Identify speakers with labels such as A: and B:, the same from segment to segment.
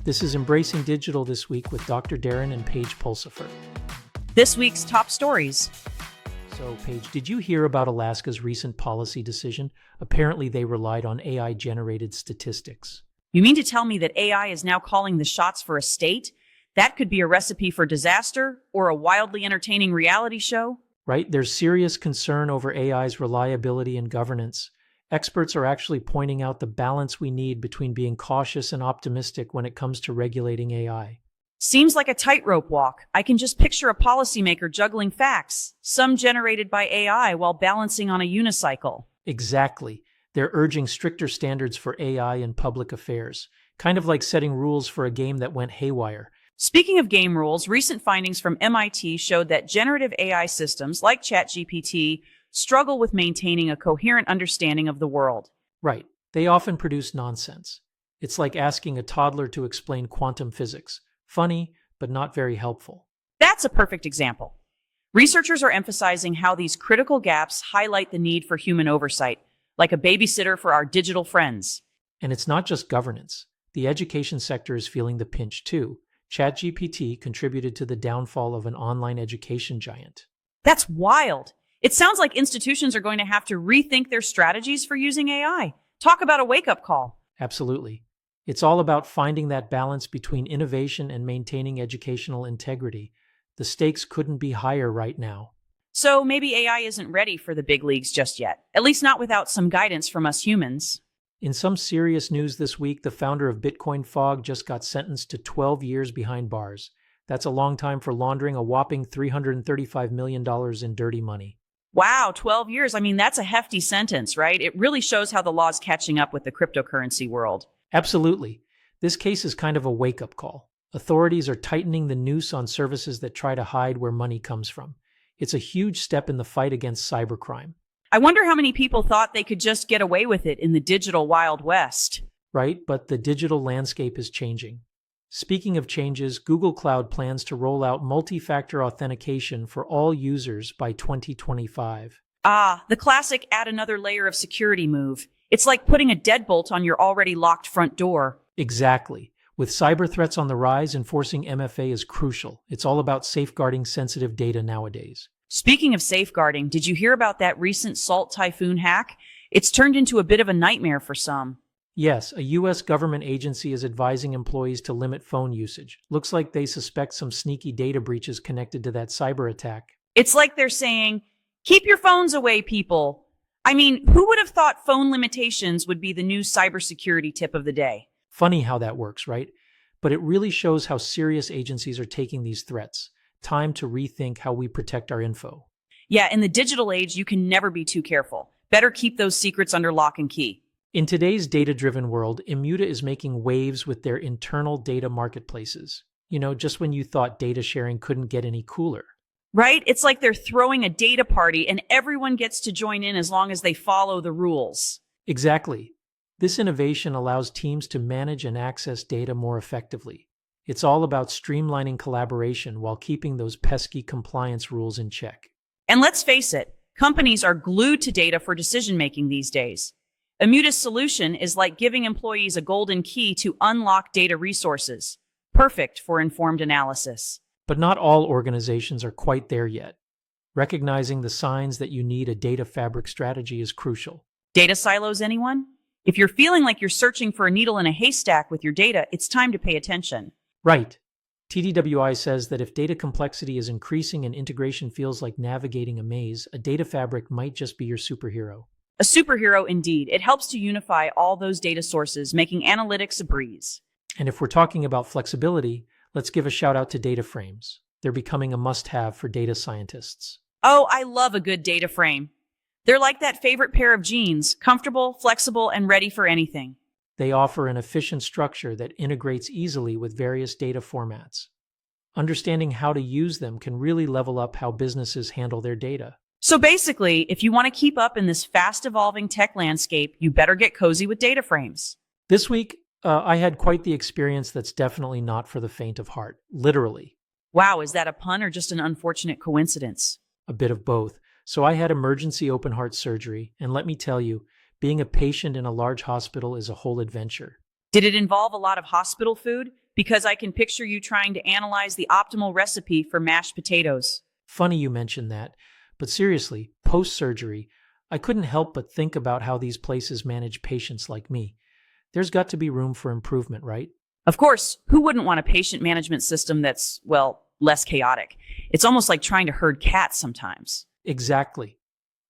A: This is Embracing Digital This Week with Dr. Darren and Paige Pulsifer.
B: This week's top stories.
A: So, Paige, did you hear about Alaska's recent policy decision? Apparently, they relied on AI-generated statistics.
B: You mean to tell me that AI is now calling the shots for a state? That could be a recipe for disaster or a wildly entertaining reality show?
A: Right? There's serious concern over AI's reliability and governance. Experts are actually pointing out the balance we need between being cautious and optimistic when it comes to regulating AI.
B: Seems like a tightrope walk. I can just picture a policymaker juggling facts, some generated by AI while balancing on a unicycle.
A: Exactly. They're urging stricter standards for AI in public affairs, kind of like setting rules for a game that went haywire.
B: Speaking of game rules, recent findings from MIT showed that generative AI systems like ChatGPT struggle with maintaining a coherent understanding of the world.
A: Right. They often produce nonsense. It's like asking a toddler to explain quantum physics. Funny, but not very helpful.
B: That's a perfect example. Researchers are emphasizing how these critical gaps highlight the need for human oversight, like a babysitter for our digital friends.
A: And it's not just governance. The education sector is feeling the pinch too. ChatGPT contributed to the downfall of an online education giant.
B: That's wild. It sounds like institutions are going to have to rethink their strategies for using AI. Talk about a wake-up call.
A: Absolutely. It's all about finding that balance between innovation and maintaining educational integrity. The stakes couldn't be higher right now.
B: So maybe AI isn't ready for the big leagues just yet, at least not without some guidance from us humans.
A: In some serious news this week, the founder of Bitcoin Fog just got sentenced to 12 years behind bars. That's a long time for laundering a whopping $335 million in dirty money.
B: Wow, 12 years. I mean, that's a hefty sentence, right? It really shows how the law's catching up with the cryptocurrency world.
A: Absolutely. This case is kind of a wake-up call. Authorities are tightening the noose on services that try to hide where money comes from. It's a huge step in the fight against cybercrime.
B: I wonder how many people thought they could just get away with it in the digital Wild West.
A: Right, but the digital landscape is changing. Speaking of changes, Google Cloud plans to roll out multi-factor authentication for all users by 2025.
B: Ah, the classic add another layer of security move. It's like putting a deadbolt on your already locked front door.
A: Exactly. With cyber threats on the rise, enforcing MFA is crucial. It's all about safeguarding sensitive data nowadays.
B: Speaking of safeguarding, did you hear about that recent Salt Typhoon hack? It's turned into a bit of a nightmare for some.
A: Yes, a U.S. government agency is advising employees to limit phone usage. Looks like they suspect some sneaky data breaches connected to that cyber attack.
B: It's like they're saying, keep your phones away, people. I mean, who would have thought phone limitations would be the new cybersecurity tip of the day?
A: Funny how that works, right? But it really shows how serious agencies are taking these threats. Time to rethink how we protect our info.
B: Yeah, in the digital age, you can never be too careful. Better keep those secrets under lock and key.
A: In today's data-driven world, Immuta is making waves with their internal data marketplaces. Just when you thought data sharing couldn't get any cooler.
B: Right? It's like they're throwing a data party and everyone gets to join in as long as they follow the rules.
A: Exactly. This innovation allows teams to manage and access data more effectively. It's all about streamlining collaboration while keeping those pesky compliance rules in check.
B: And let's face it, companies are glued to data for decision-making these days. Immuta's solution is like giving employees a golden key to unlock data resources, perfect for informed analysis.
A: But not all organizations are quite there yet. Recognizing the signs that you need a data fabric strategy is crucial.
B: Data silos, anyone? If you're feeling like you're searching for a needle in a haystack with your data, it's time to pay attention.
A: Right. TDWI says that if data complexity is increasing and integration feels like navigating a maze, a data fabric might just be your superhero.
B: A superhero indeed. It helps to unify all those data sources, making analytics a breeze.
A: And if we're talking about flexibility, let's give a shout out to data frames. They're becoming a must-have for data scientists.
B: Oh, I love a good data frame. They're like that favorite pair of jeans, comfortable, flexible, and ready for anything.
A: They offer an efficient structure that integrates easily with various data formats. Understanding how to use them can really level up how businesses handle their data.
B: So basically, if you want to keep up in this fast-evolving tech landscape, you better get cozy with data frames.
A: This week, I had quite the experience that's definitely not for the faint of heart, literally.
B: Wow, is that a pun or just an unfortunate coincidence?
A: A bit of both. So I had emergency open heart surgery, and let me tell you, being a patient in a large hospital is a whole adventure.
B: Did it involve a lot of hospital food? Because I can picture you trying to analyze the optimal recipe for mashed potatoes.
A: Funny you mentioned that, but seriously, post-surgery, I couldn't help but think about how these places manage patients like me. There's got to be room for improvement, right?
B: Of course, who wouldn't want a patient management system that's, well, less chaotic? It's almost like trying to herd cats sometimes.
A: Exactly.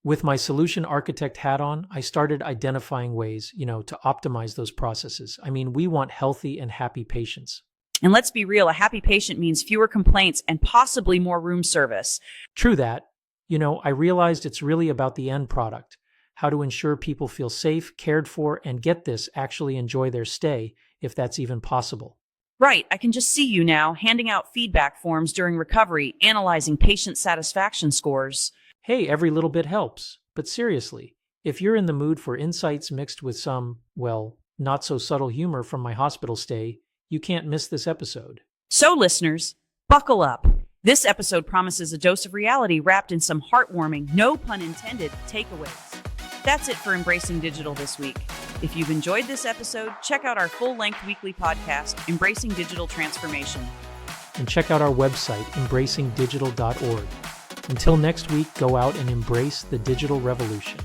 A: With my solution architect hat on, I started identifying ways, to optimize those processes. I mean, we want healthy and happy patients.
B: And let's be real, a happy patient means fewer complaints and possibly more room service.
A: True that. I realized it's really about the end product, how to ensure people feel safe, cared for, and get this, actually enjoy their stay, if that's even possible.
B: Right, I can just see you now, handing out feedback forms during recovery, analyzing patient satisfaction scores.
A: Hey, every little bit helps. But seriously, if you're in the mood for insights mixed with some, well, not so subtle humor from my hospital stay, you can't miss this episode.
B: So, listeners, buckle up. This episode promises a dose of reality wrapped in some heartwarming, no pun intended, takeaways. That's it for Embracing Digital this week. If you've enjoyed this episode, check out our full-length weekly podcast, Embracing Digital Transformation.
A: And check out our website, embracingdigital.org. Until next week, go out and embrace the digital revolution.